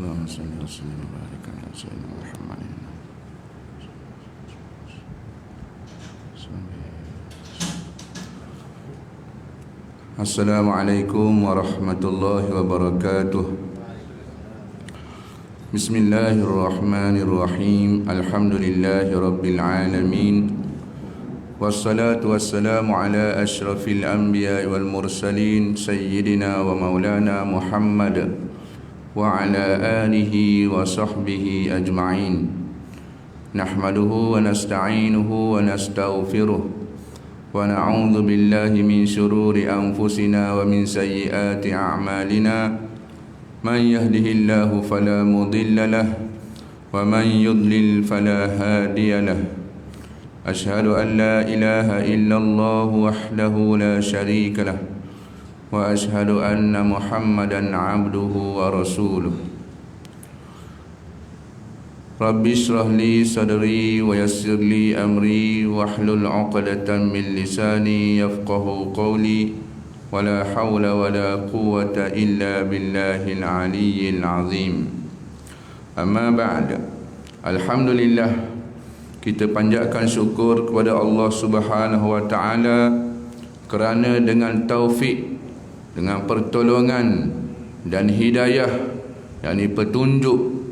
Allahumma salli wa sallim wa barik ala sayyidina Muhammadin. Assalamualaikum warahmatullahi wabarakatuh. Bismillahirrahmanirrahim. Alhamdulillahi rabbil alamin. Wassalatu wassalamu ala ashrafil anbiya wal mursalin sayyidina wa maulana Muhammad wa ala alihi wa sahbihi ajma'in. Nahmaduhu wa nasta'inuhu wa nastaghfiruh wa na'udzu billahi min shururi anfusina wa min sayyiati a'malina. Man yahdihillahu fala mudilla lahu wa man yudlil fala hadiya lahu. Ashhadu an la ilaha illallah wahdahu la syarika lah wa ashhadu anna Muhammadan abduhu wa rasuluh. Rabbi shrah li sadri wa yassir li amri wahlul 'uqdatam min lisani yafqahu qawli wa la hawla wa la quwwata illa billahil aliyyil azim. Amma ba'd. Alhamdulillah, kita panjatkan syukur kepada Allah Subhanahu wa taala kerana dengan taufik, dengan pertolongan dan hidayah, yakni petunjuk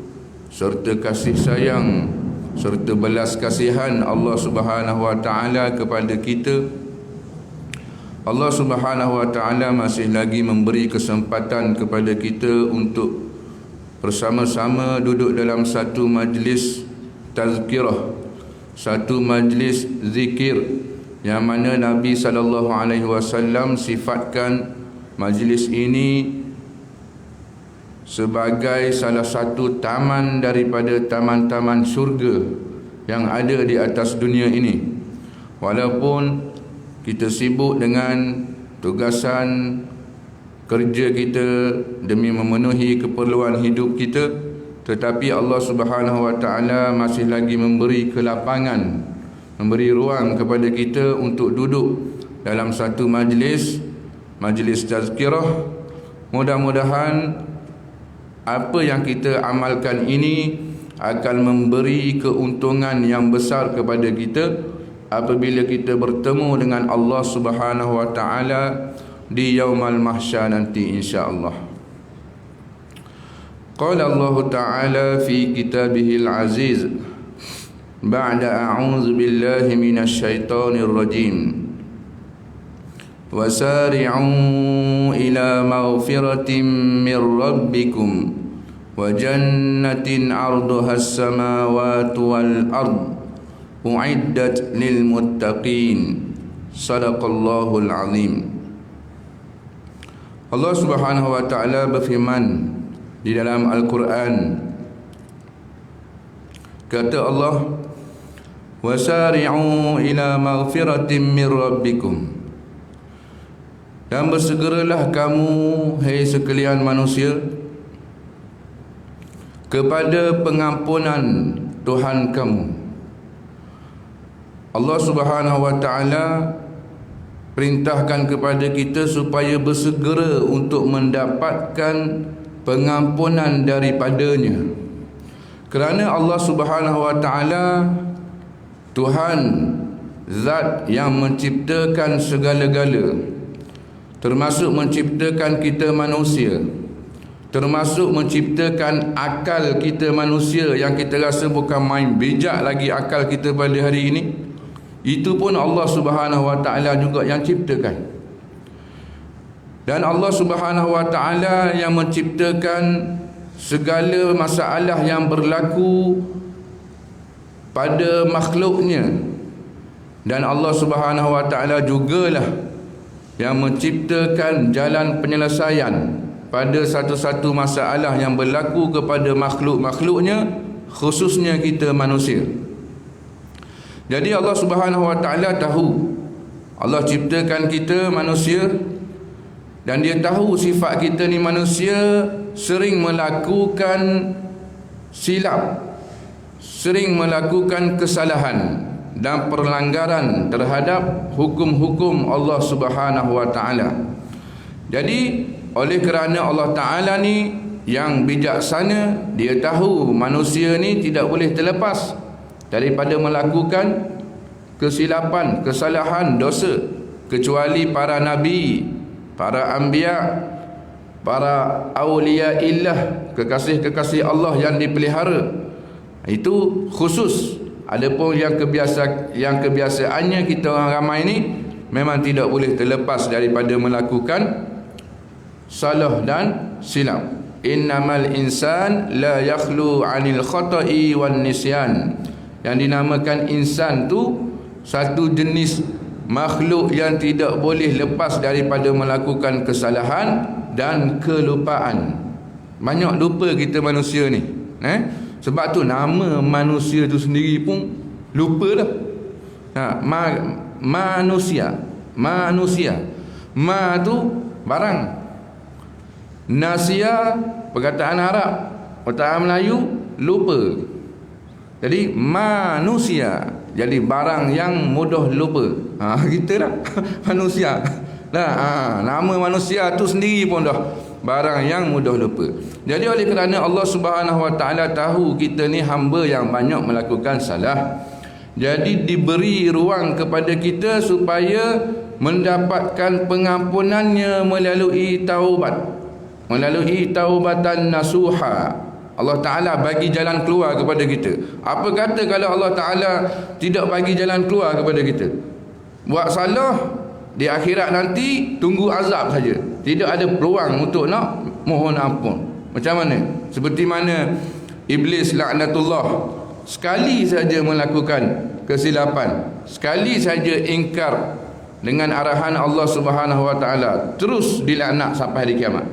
serta kasih sayang serta belas kasihan Allah Subhanahu wa taala kepada kita, Allah Subhanahu wa taala masih lagi memberi kesempatan kepada kita untuk bersama-sama duduk dalam satu majlis tazkirah, satu majlis zikir yang mana Nabi SAW sifatkan majlis ini sebagai salah satu taman daripada taman-taman syurga yang ada di atas dunia ini. Walaupun kita sibuk dengan tugasan kerja kita demi memenuhi keperluan hidup kita, tetapi Allah Subhanahu wa taala masih lagi memberi kelapangan, memberi ruang kepada kita untuk duduk dalam satu majlis tazkirah. Mudah-mudahan apa yang kita amalkan ini akan memberi keuntungan yang besar kepada kita apabila kita bertemu dengan Allah Subhanahu wa taala di yaumul mahsyar nanti, insya-Allah. Qala Allah Ta'ala fi kitabihil aziz ba'da a'udzu billahi minasy syaithanir rajim. Wasari'u ila maghfiratin mir rabbikum wa jannatin 'arduhas samawati wal ard u'iddat lil muttaqin. Shadaqallahul azim. Allah Subhanahu wa taala berfirman di dalam Al-Quran, kata Allah, wasari'u ila maghfiratin mir rabbikum, dan bersegeralah kamu, hai sekalian manusia, kepada pengampunan Tuhan kamu. Allah Subhanahu wa taala perintahkan kepada kita supaya bersegera untuk mendapatkan pengampunan daripadanya, kerana Allah Subhanahu wa taala Tuhan, zat yang menciptakan segala-gala, termasuk menciptakan kita manusia, termasuk menciptakan akal kita manusia yang kita rasa bukan main bijak lagi akal kita pada hari ini. Itu pun Allah Subhanahu wa taala juga yang ciptakan. Dan Allah Subhanahu wa taala yang menciptakan segala masalah yang berlaku pada makhluknya. Dan Allah Subhanahu wa taala jugalah yang menciptakan jalan penyelesaian pada satu-satu masalah yang berlaku kepada makhluk-makhluknya, khususnya kita manusia. Jadi Allah Subhanahu wa taala tahu, Allah ciptakan kita manusia, dan dia tahu sifat kita ni manusia sering melakukan silap, sering melakukan kesalahan dan perlanggaran terhadap hukum-hukum Allah Subhanahu wa taala. Jadi oleh kerana Allah Taala ni yang bijaksana, dia tahu manusia ni tidak boleh terlepas daripada melakukan kesilapan, kesalahan, dosa, kecuali para nabi, para anbiya, para awliya illah, kekasih-kekasih Allah yang dipelihara. Itu khusus. Adapun yang kebiasaannya kita orang ramai ni memang tidak boleh terlepas daripada melakukan salah dan silap. Innamal insan la yakhlu 'anil khata'i wan nisyan. Yang dinamakan insan tu satu jenis makhluk yang tidak boleh lepas daripada melakukan kesalahan dan kelupaan. Banyak lupa kita manusia ni. Sebab tu nama manusia tu sendiri pun lupa dah. Manusia. Ma tu barang. Nasia perkataan Arab, perkataan Melayu lupa. Jadi manusia, jadi barang yang mudah lupa. Kita dah manusia. Nama manusia tu sendiri pun dah barang yang mudah lupa. Jadi oleh kerana Allah Subhanahu Wa Taala tahu kita ni hamba yang banyak melakukan salah, jadi diberi ruang kepada kita supaya mendapatkan pengampunannya melalui taubat, melalui taubatan nasuha. Allah Ta'ala bagi jalan keluar kepada kita. Apa kata kalau Allah Ta'ala tidak bagi jalan keluar kepada kita? Buat salah, di akhirat nanti tunggu azab saja, tidak ada peluang untuk nak mohon ampun. Macam mana? Seperti mana Iblis laknatullah sekali saja melakukan kesilapan, sekali saja ingkar dengan arahan Allah Subhanahu Wa Ta'ala, terus dilaknat sampai hari kiamat.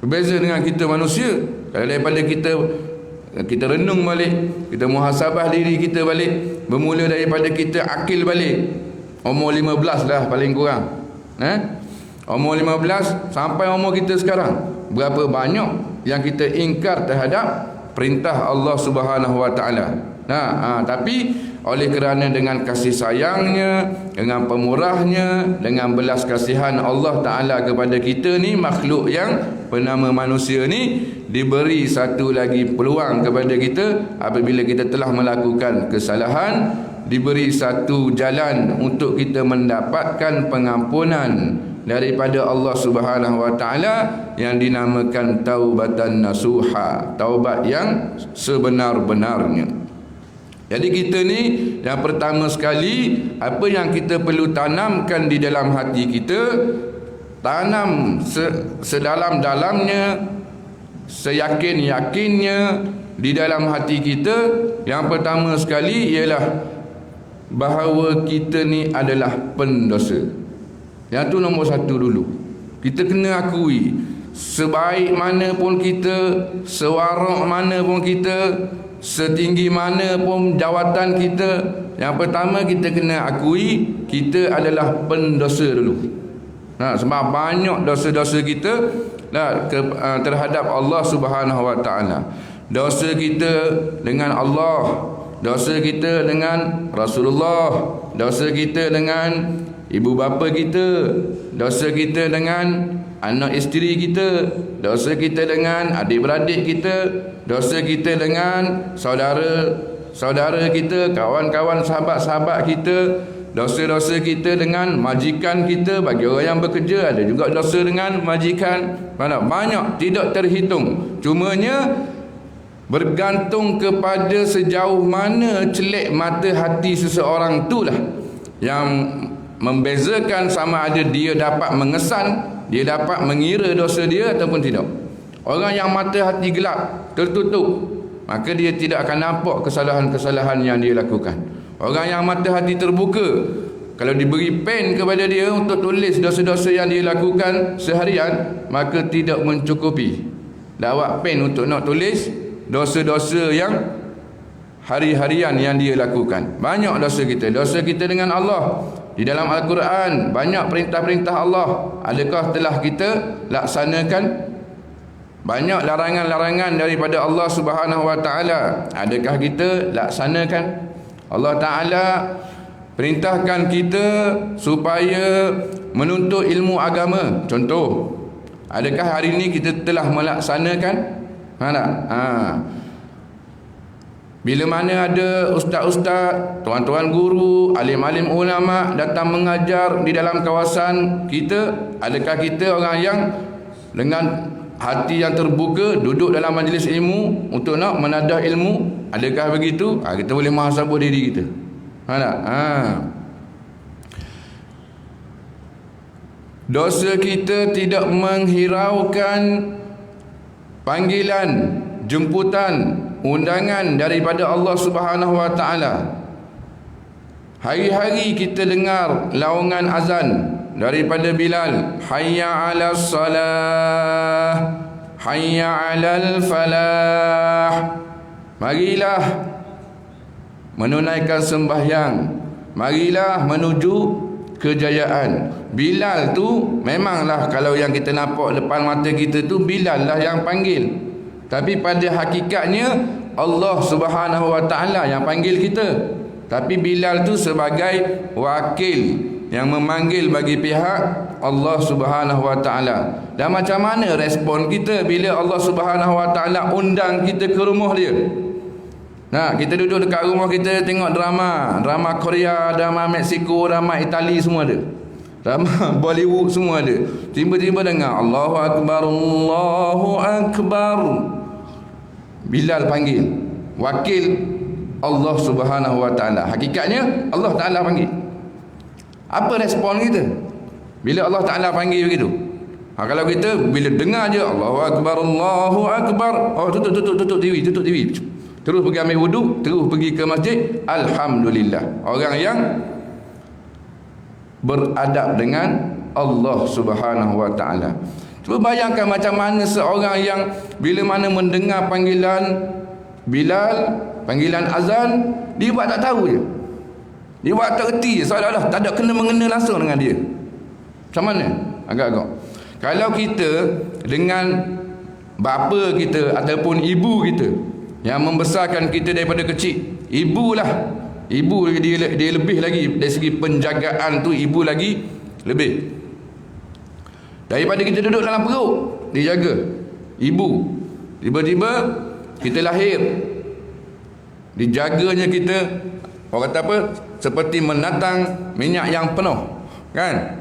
Berbeza dengan kita manusia. Kalau daripada kita renung balik, kita muhasabah diri kita balik, bermula daripada kita akil balik, umur 15 lah paling kurang, umur 15 sampai umur kita sekarang, berapa banyak yang kita ingkar terhadap perintah Allah Subhanahu Wa Ta'ala. Tapi oleh kerana dengan kasih sayangnya, dengan pemurahnya, dengan belas kasihan Allah Ta'ala kepada kita ni, makhluk yang bernama manusia ni, diberi satu lagi peluang kepada kita. Apabila kita telah melakukan kesalahan, diberi satu jalan untuk kita mendapatkan pengampunan daripada Allah Subhanahu Wa Ta'ala yang dinamakan taubatan nasuha, taubat yang sebenar-benarnya. Jadi kita ni, yang pertama sekali, apa yang kita perlu tanamkan di dalam hati kita, tanam sedalam-dalamnya, seyakin-yakinnya di dalam hati kita. Yang pertama sekali ialah bahawa kita ni adalah pendosa. Yang tu nombor satu dulu. Kita kena akui, sebaik mana pun kita, sewarak mana pun kita, setinggi mana pun jawatan kita, yang pertama kita kena akui kita adalah pendosa dulu. Sebab banyak dosa-dosa kita terhadap Allah Subhanahu Wa Ta'ala. Dosa kita dengan Allah, dosa kita dengan Rasulullah, dosa kita dengan ibu bapa kita, dosa kita dengan anak isteri kita, dosa kita dengan adik-beradik kita, dosa kita dengan saudara kita, kawan-kawan, sahabat-sahabat kita, dosa-dosa kita dengan majikan kita. Bagi orang yang bekerja, ada juga dosa dengan majikan. Banyak, tidak terhitung. Cumanya bergantung kepada sejauh mana celek mata hati seseorang itulah yang membezakan sama ada dia dapat mengesan, dia dapat mengira dosa dia ataupun tidak. Orang yang mata hati gelap, tertutup, maka dia tidak akan nampak kesalahan-kesalahan yang dia lakukan. Orang yang mata hati terbuka, kalau diberi pen kepada dia untuk tulis dosa-dosa yang dia lakukan seharian, maka tidak mencukupi. Dapat pen untuk nak tulis dosa-dosa yang hari-harian yang dia lakukan. Banyak dosa kita. Dosa kita dengan Allah. Di dalam Al-Quran banyak perintah-perintah Allah. Adakah telah kita laksanakan? Banyak larangan-larangan daripada Allah Subhanahu Wa Ta'ala. Adakah kita laksanakan? Allah Ta'ala perintahkan kita supaya menuntut ilmu agama. Contoh, Adakah hari ini kita telah melaksanakan? Bila mana ada ustaz-ustaz, tuan-tuan guru, alim-alim ulama datang mengajar di dalam kawasan kita, adakah kita orang yang dengan hati yang terbuka duduk dalam majlis ilmu untuk nak menadah ilmu? Adakah begitu? Kita boleh muhasabah diri kita. Dosa kita tidak menghiraukan panggilan, jemputan, undangan daripada Allah Subhanahu wa taala. Hari-hari kita dengar laungan azan daripada Bilal, hayya 'alas salah, hayya 'alal falah. Marilah menunaikan sembahyang, marilah menuju kejayaan. Bilal tu memanglah kalau yang kita nampak depan mata kita tu Bilal lah yang panggil. Tapi pada hakikatnya Allah Subhanahu wa taala yang panggil kita. Tapi Bilal tu sebagai wakil yang memanggil bagi pihak Allah Subhanahu wa taala. Dan macam mana respon kita bila Allah Subhanahu wa taala undang kita ke rumah dia? Kita duduk dekat rumah kita tengok drama Korea, drama Meksiko, drama Itali, semua ada. Drama Bollywood semua ada. Tiba-tiba dengar Allahu Akbar, Allahu Akbar. Bilal panggil, wakil Allah Subhanahu wa taala. Hakikatnya Allah Taala panggil. Apa respon kita bila Allah Taala panggil begitu? Kalau kita bila dengar je Allahu Akbar, Allahu Akbar, tutup TV. Terus pergi ambil wuduk, terus pergi ke masjid. Alhamdulillah, orang yang beradab dengan Allah Subhanahu wa taala. Cuba bayangkan macam mana seorang yang bila mana mendengar panggilan Bilal, panggilan azan, dia buat tak tahu je. Dia buat tak erti je, seolah-olah tak ada kena-mengena langsung dengan dia. Macam mana? Agak-agak. Kalau kita dengan bapa kita ataupun ibu kita yang membesarkan kita daripada kecil, ibulah. Ibu dia lebih lagi dari segi penjagaan tu, ibu lagi lebih. Daripada kita duduk dalam perut, dijaga ibu. Tiba-tiba kita lahir, dijaganya kita, orang kata apa, seperti menatang minyak yang penuh, kan?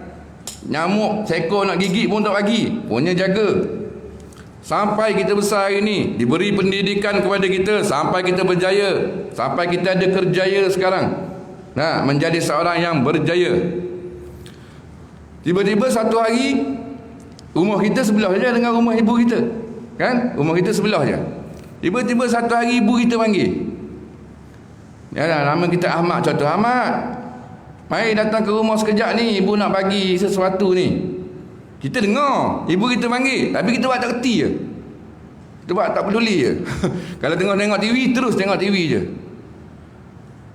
Nyamuk seekor nak gigit pun tak bagi, punya jaga. Sampai kita besar hari ni, diberi pendidikan kepada kita, sampai kita berjaya, sampai kita ada kerjaya sekarang, menjadi seorang yang berjaya. Tiba-tiba satu hari, rumah kita sebelah je dengan rumah ibu kita, kan? Rumah kita sebelah je. Tiba-tiba satu hari ibu kita panggil, nama kita Ahmad, contoh, Ahmad, mari datang ke rumah sekejap ni, ibu nak bagi sesuatu ni. Kita dengar ibu kita panggil, tapi kita buat tak reti je, kita buat tak peduli je. Kalau tengok TV, terus tengok TV je.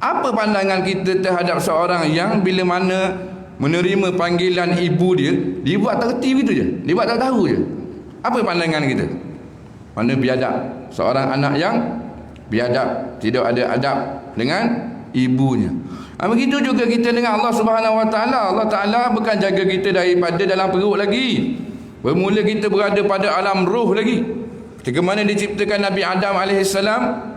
Apa pandangan kita terhadap seorang yang bila mana menerima panggilan ibu dia, dia buat tak reti begitu je, dia buat tak tahu je? Apa pandangan kita? Mana biadab, seorang anak yang biadab, tidak ada adab dengan ibunya. Begitu juga kita dengan Allah Subhanahu wa taala. Allah Taala bukan jaga kita daripada dalam perut lagi. Bermula kita berada pada alam roh lagi. Ketika mana diciptakan Nabi Adam AS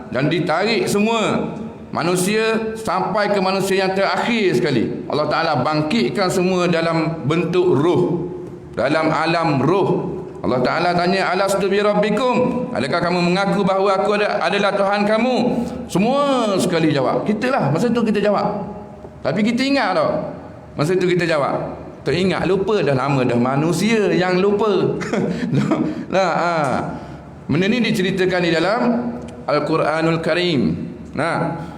dan ditarik semua manusia sampai ke manusia yang terakhir sekali. Allah Taala bangkitkan semua dalam bentuk roh, dalam alam roh. Allah Ta'ala tanya, alastu bi rabbikum, adakah kamu mengaku bahawa aku adalah Tuhan kamu? Semua sekali jawab. Kita lah, masa tu kita jawab. Tapi kita ingat tak? Masa tu kita jawab. Teringat, lupa dah lama dah, manusia yang lupa. Benda ni diceritakan di dalam Al-Quranul Karim.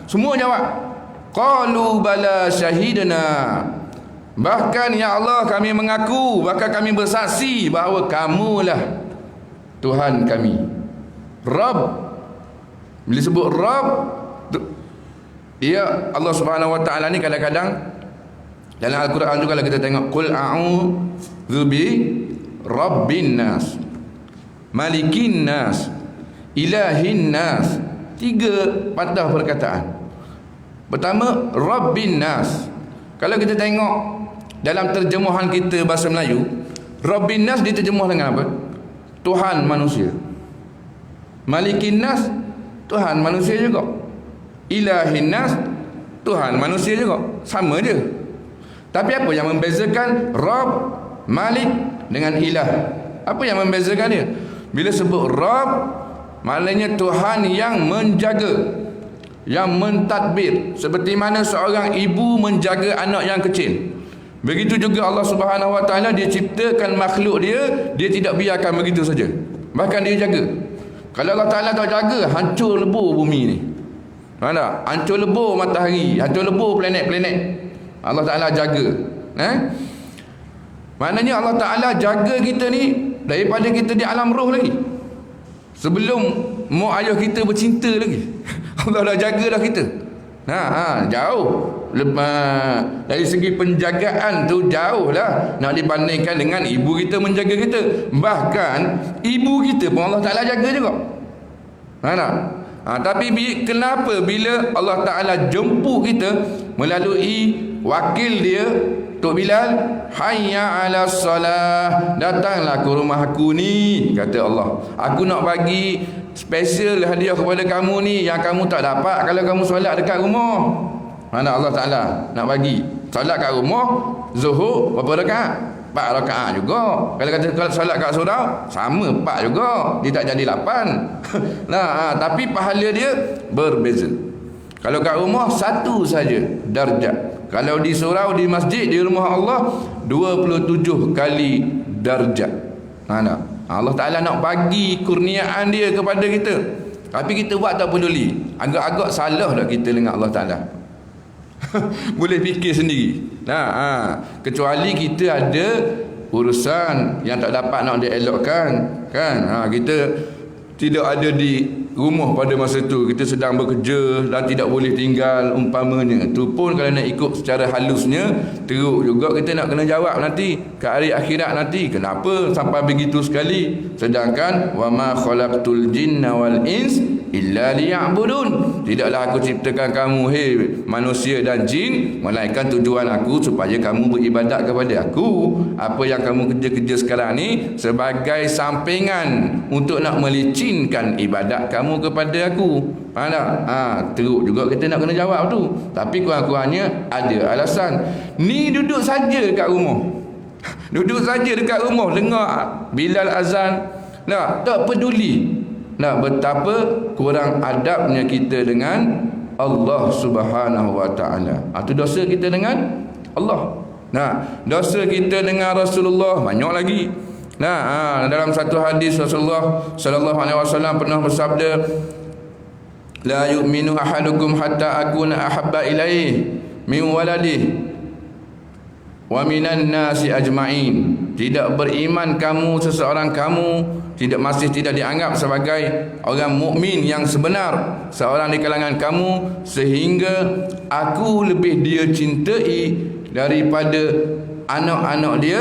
Semua jawab. Qalu bala syahidna. Bahkan ya Allah, kami mengaku, bahkan kami bersaksi bahawa kamulah Tuhan kami. Rabb, bila sebut Rabb, dia Allah Subhanahu wa taala ni kadang-kadang dalam Al-Quran juga, kalau kita tengok, qul a'udzu bi rabbin nas, malikin nas, ilahin nas. 3 patah perkataan. Pertama, rabbin nas. Kalau kita tengok dalam terjemahan kita bahasa Melayu, Rabbin Nas diterjemah dengan apa? Tuhan manusia. Malikin Nas, Tuhan manusia juga. Ilahin Nas, Tuhan manusia juga. Sama je. Tapi apa yang membezakan Rabb, Malik dengan Ilah? Apa yang membezakan dia? Bila sebut Rabb, maknanya Tuhan yang menjaga, yang mentadbir, seperti mana seorang ibu menjaga anak yang kecil. Begitu juga Allah Subhanahu Wa Taala, dia ciptakan makhluk dia, dia tidak biarkan begitu saja. Bahkan dia jaga. Kalau Allah Taala tak jaga, hancur lebur bumi ni. Mana? Hancur lebur matahari, hancur lebur planet-planet. Allah Taala jaga. Maknanya Allah Taala jaga kita ni daripada kita di alam roh lagi. Sebelum mak ayah kita bercinta lagi. Allah dah jaga dah kita. Jauh. Dari segi penjagaan tu jauh lah nak dibandingkan dengan ibu kita menjaga kita. Bahkan ibu kita pun Allah Ta'ala jaga juga. Tapi kenapa bila Allah Ta'ala jemput kita melalui wakil dia, Tok Bilal, hayya ala salah, datanglah ke rumah aku ni, kata Allah. Aku nak bagi special hadiah kepada kamu ni yang kamu tak dapat kalau kamu solat dekat rumah. Mana Allah Ta'ala nak bagi solat kat rumah, Zuhur berapa rakaat? 4 rakaat juga. Kalau solat kat surau, sama 4 juga. Dia tak jadi 8. Tapi pahala dia berbeza. Kalau kat rumah satu saja darjat. Kalau di surau, di masjid, di rumah Allah 27 kali darjat. Allah Ta'ala nak bagi kurniaan dia kepada kita, tapi kita buat tak peduli. Agak-agak salah dah kita dengan Allah Ta'ala. Boleh fikir sendiri. Kecuali kita ada urusan yang tak dapat nak dielokkan, kan? Kita tidak ada di rumah pada masa tu, kita sedang bekerja dan tidak boleh tinggal umpamanya. Tu pun kalau nak ikut secara halusnya, teruk juga kita nak kena jawab nanti ke hari akhirat nanti, kenapa sampai begitu sekali, sedangkan wa ma khalaqtul jinna wal ins illa liya'budun. Tidaklah aku ciptakan kamu, hei manusia dan jin, melainkan tujuan aku supaya kamu beribadat kepada aku. Apa yang kamu kerja-kerja sekarang ni sebagai sampingan untuk nak melicinkan ibadat kamu kepada aku. Faham tak? Teruk juga kita nak kena jawab tu. Tapi kurang-kurangnya ada alasan. Ni duduk saja dekat rumah. Duduk saja dekat rumah dengar Bilal azan. Tak peduli. Betapa kurang adabnya kita dengan Allah Subhanahu Wa Taala. Itu dosa kita dengan Allah. Dosa kita dengan Rasulullah banyak lagi. Dalam satu hadis Rasulullah sallallahu alaihi wasallam pernah bersabda, la yu'minu ahadukum hatta akuna ahabba ilaihi min waladihi wa minan nasi ajma'in. Tidak beriman kamu, seseorang kamu masih tidak dianggap sebagai orang mukmin yang sebenar, seorang di kalangan kamu, sehingga aku lebih dia cintai daripada anak-anak dia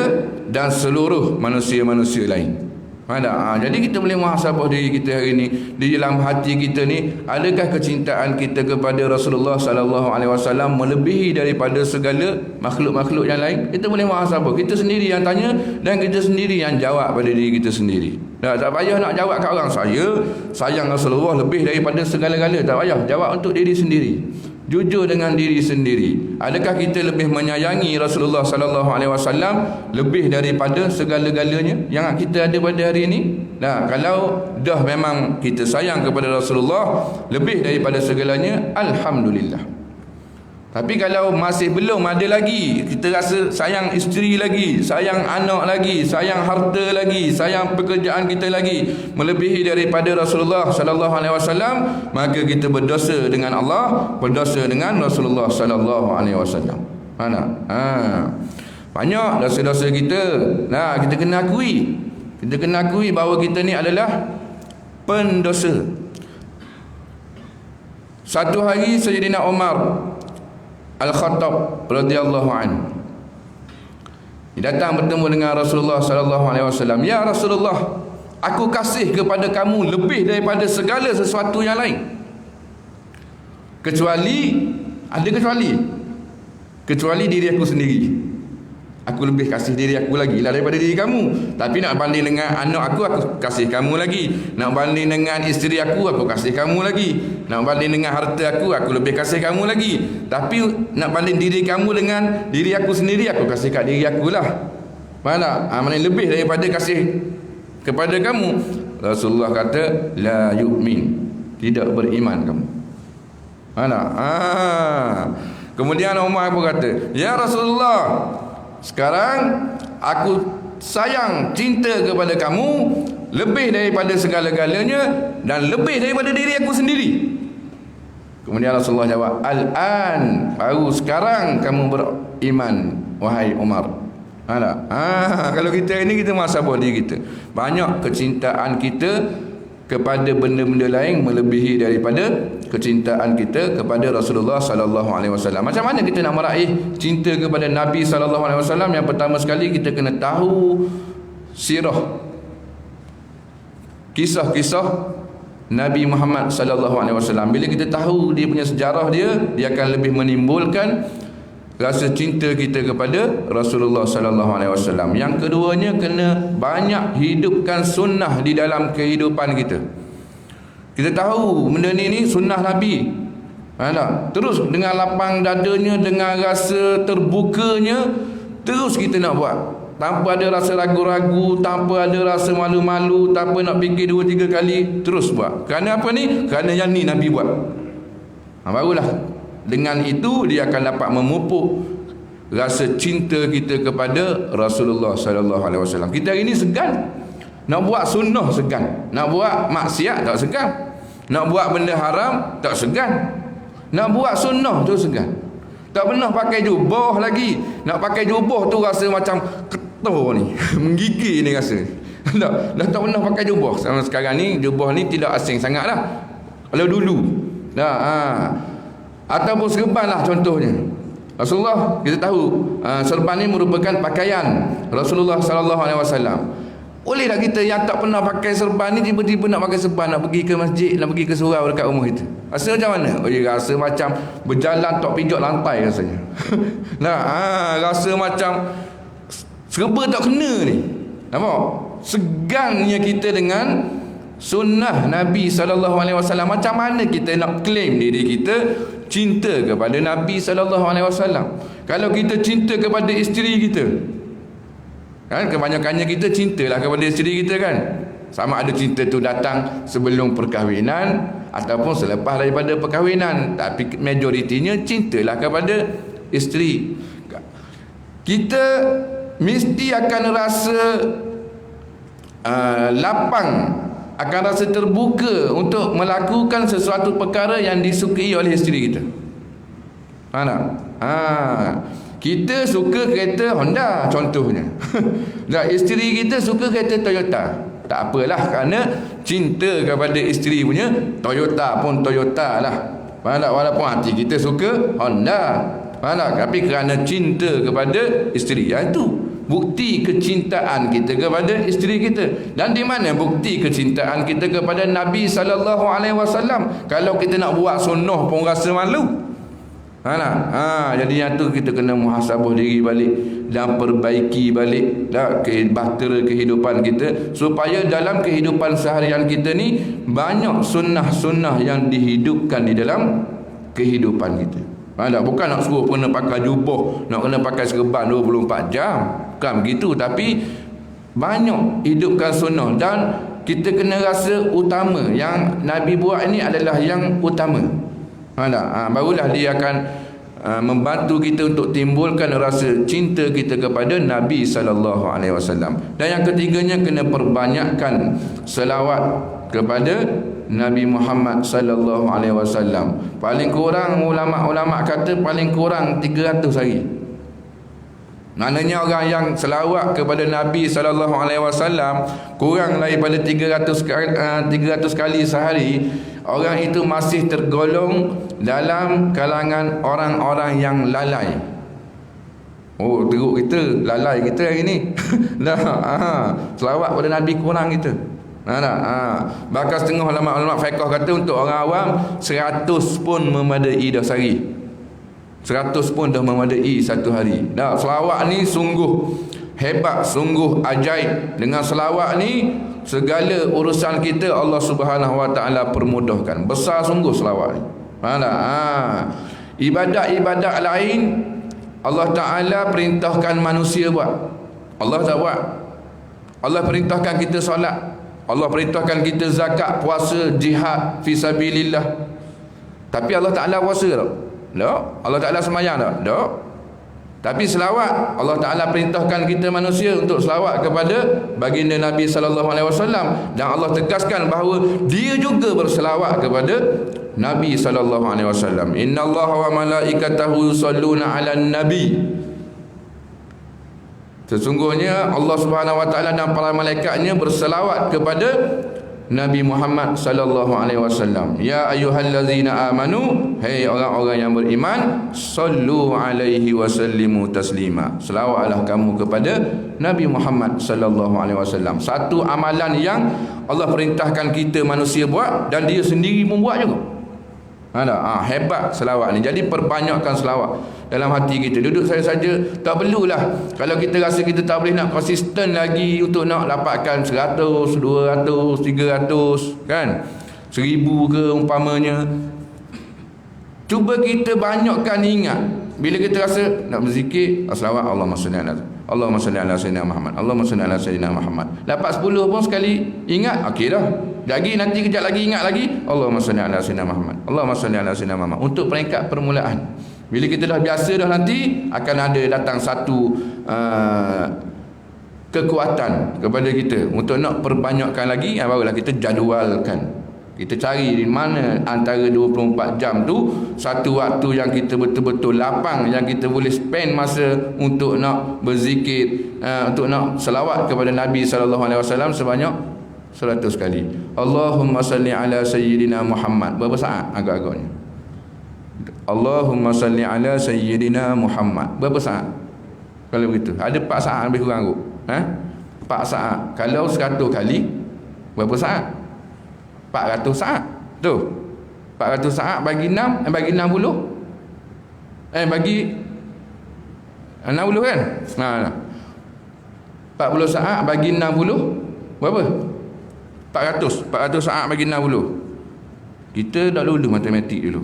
dan seluruh manusia-manusia lain. Jadi kita boleh muhasabah diri kita hari ni, di dalam hati kita ni, adakah kecintaan kita kepada Rasulullah sallallahu alaihi wasallam melebihi daripada segala makhluk-makhluk yang lain? Kita boleh muhasabah. Kita sendiri yang tanya dan kita sendiri yang jawab pada diri kita sendiri. Tak payah nak jawab kat orang, saya sayang Rasulullah lebih daripada segala-gala. Tak payah, jawab untuk diri sendiri. Jujur dengan diri sendiri. Adakah kita lebih menyayangi Rasulullah sallallahu alaihi wasallam lebih daripada segala-galanya yang kita ada pada hari ini? Kalau dah memang kita sayang kepada Rasulullah lebih daripada segalanya, alhamdulillah. Tapi kalau masih belum, ada lagi, kita rasa sayang isteri lagi, sayang anak lagi, sayang harta lagi, sayang pekerjaan kita lagi melebihi daripada Rasulullah sallallahu alaihi wasallam, maka kita berdosa dengan Allah, berdosa dengan Rasulullah sallallahu alaihi wasallam. Banyak dosa-dosa kita. Kita kena akui. Kita kena akui bahawa kita ni adalah pendosa. Satu hari Sayyidina Umar Al-Khattab radhiyallahu anhu datang bertemu dengan Rasulullah sallallahu alaihi wasallam. Ya Rasulullah, aku kasih kepada kamu lebih daripada segala sesuatu yang lain, kecuali diri aku sendiri. aku lebih kasih diri aku lagi lah daripada diri kamu. Tapi nak banding dengan anak aku kasih kamu lagi. Nak banding dengan isteri aku kasih kamu lagi. Nak banding dengan harta aku lebih kasih kamu lagi. Tapi nak banding diri kamu dengan diri aku sendiri, aku kasih kat diri aku lah. Faham tak? Mana lebih daripada kasih kepada kamu. Rasulullah kata, la yu'min, tidak beriman kamu. Faham tak? Kemudian Umar pun kata, ya Rasulullah, sekarang aku sayang, cinta kepada kamu lebih daripada segala-galanya dan lebih daripada diri aku sendiri. Kemudian Rasulullah jawab, al-an, baru sekarang kamu beriman, wahai Umar. Kalau kita ini, kita muhasabah diri kita. Banyak kecintaan kita kepada benda-benda lain melebihi daripada kecintaan kita kepada Rasulullah sallallahu alaihi wasallam. Macam mana kita nak meraih cinta kepada Nabi sallallahu alaihi wasallam? Yang pertama sekali, kita kena tahu sirah, kisah-kisah Nabi Muhammad sallallahu alaihi wasallam. Bila kita tahu dia punya sejarah dia akan lebih menimbulkan rasa cinta kita kepada Rasulullah sallallahu alaihi wasallam. Yang keduanya, kena banyak hidupkan sunnah di dalam kehidupan kita. Kita tahu benda ni sunnah Nabi. Terus dengan lapang dadanya, dengan rasa terbukanya, terus kita nak buat. Tanpa ada rasa ragu-ragu, tanpa ada rasa malu-malu, tanpa nak fikir 2-3 kali, terus buat. Kerana apa ni? Kerana yang ni Nabi buat. Barulah dengan itu dia akan dapat memupuk rasa cinta kita kepada Rasulullah sallallahu alaihi wasallam. Kita hari ini segan nak buat sunnah, segan nak buat maksiat, tak segan nak buat benda haram, tak segan nak buat sunnah tu, segan. Tak pernah pakai jubah lagi, nak pakai jubah tu rasa macam ketul ni menggigil ni rasa. Dah tak pernah pakai jubah. Sama sekarang ni jubah ni tidak asing sangat lah. Kalau dulu ataupun serban lah contohnya. Rasulullah, kita tahu serban ni merupakan pakaian Rasulullah sallallahu alaihi wasallam. Boleh tak kita yang tak pernah pakai serban ni tiba-tiba nak pakai serban, nak pergi ke masjid, nak pergi ke surau dekat rumah kita? Rasa macam mana? Rasa macam berjalan tok pijak lantai rasanya. Rasa macam serba tak kena ni. Nampak? Segannya kita dengan sunnah Nabi sallallahu alaihi wasallam. Macam mana kita nak claim diri kita cinta kepada Nabi sallallahu alaihi wasallam? Kalau kita cinta kepada isteri kita, kan kebanyakannya kita cintalah kepada isteri kita kan. Sama ada cinta tu datang sebelum perkahwinan ataupun selepas daripada perkahwinan, tapi majoritinya cintalah kepada isteri. Kita mesti akan rasa lapang, akan rasa terbuka untuk melakukan sesuatu perkara yang disukai oleh isteri kita. Kita suka kereta Honda contohnya. Dan isteri kita suka kereta Toyota. Tak apalah, kerana cinta kepada isteri punya Toyota pun Toyota lah. Walaupun hati kita suka Honda, tapi kerana cinta kepada isteri, itu bukti kecintaan kita kepada isteri kita. Dan di mana bukti kecintaan kita kepada Nabi sallallahu alaihi wasallam? Kalau kita nak buat sunnah pun rasa malu. Jadi yang tu kita kena muhasabah diri balik dan perbaiki balik bahtera kehidupan kita, supaya dalam kehidupan seharian kita ni banyak sunnah-sunnah yang dihidupkan di dalam kehidupan kita. Bukan nak suruh kena pakai jubah, nak kena pakai serban 24 jam. Bukan begitu. Tapi banyak hidupkan sunnah. Dan kita kena rasa utama. Yang Nabi buat ini adalah yang utama. Barulah dia akan membantu kita untuk timbulkan rasa cinta kita kepada Nabi sallallahu alaihi wasallam. Dan yang ketiganya, kena perbanyakkan selawat kepada Nabi Muhammad sallallahu alaihi wasallam. Paling kurang ulama-ulama kata paling kurang 300 hari. Maknanya orang yang selawat kepada Nabi sallallahu alaihi wasallam kurang daripada 300 kali sehari, orang itu masih tergolong dalam kalangan orang-orang yang lalai. Oh, teruk kita, lalai kita hari ni. Selawat pada Nabi kurang kita. Bahkan setengah ulama-ulama fiqh kata untuk orang awam 100 pun memadai dah sehari. 100 pun dah memadai satu hari. Dah, selawat ni sungguh hebat, sungguh ajaib. Dengan selawat ni segala urusan kita Allah Subhanahu Wa Taala permudahkan. Besar sungguh selawat ni. Faham tak? Ibadat-ibadat lain Allah Taala perintahkan manusia buat, Allah tak buat. Allah perintahkan kita solat, Allah perintahkan kita zakat, puasa, jihad fi sabilillah. Tapi Allah Taala puasa tak? Tak. Allah Taala sembahyang tak? Tak. Tapi selawat, Allah Taala perintahkan kita manusia untuk selawat kepada baginda Nabi sallallahu alaihi wasallam, dan Allah tegaskan bahawa dia juga berselawat kepada Nabi sallallahu alaihi wasallam. Innallaha wa malaikatahu yusalluna 'alan nabi. Sesungguhnya Allah Subhanahu Wa Taala dan para malaikatnya berselawat kepada Nabi Muhammad sallallahu alaihi wasallam. Ya ayyuhallazina amanu, hai orang-orang yang beriman, sallu alaihi wasallimu taslima. Selawatlah kamu kepada Nabi Muhammad sallallahu alaihi wasallam. Satu amalan yang Allah perintahkan kita manusia buat dan dia sendiri membuat juga. Hebat selawat ni. Jadi perbanyakkan selawat dalam hati kita. Duduk saja, tak perlulah. Kalau kita rasa kita tak boleh nak konsisten lagi untuk nak dapatkan 100, 200, 300 kan, 1000 ke umpamanya, cuba kita banyakkan ingat. Bila kita rasa nak berzikir, selawat Allahumma salli ala sayyidina Muhammad, Allahumma salli ala sayyidina Muhammad. Dapat 10 pun sekali ingat, okey dah. Lagi nanti kejap lagi ingat lagi, Allahumma salli ala sayyidina Muhammad, Allahumma salli ala sayyidina Muhammad. Untuk peringkat permulaan. Bila kita dah biasa dah, nanti akan ada datang satu kekuatan kepada kita untuk nak perbanyakkan lagi. Barulah kita jadualkan. Kita cari di mana antara 24 jam tu satu waktu yang kita betul-betul lapang, yang kita boleh spend masa untuk nak berzikir, untuk nak selawat kepada Nabi sallallahu alaihi wasallam sebanyak 100 kali. Allahumma salli ala sayyidina Muhammad. Berapa saat agak-agaknya? Allahumma salli ala sayyidina Muhammad. Berapa saat? Kalau begitu, ada 4 saat lebih kurang kot. 4 saat. Kalau 100 kali, berapa saat? 400 saat. Tu. 400 saat bagi 6, bagi 60. Bagi 60 kan? 40 saat bagi 60 berapa? 400 saat bagi 60. Kita dah lulus matematik dulu.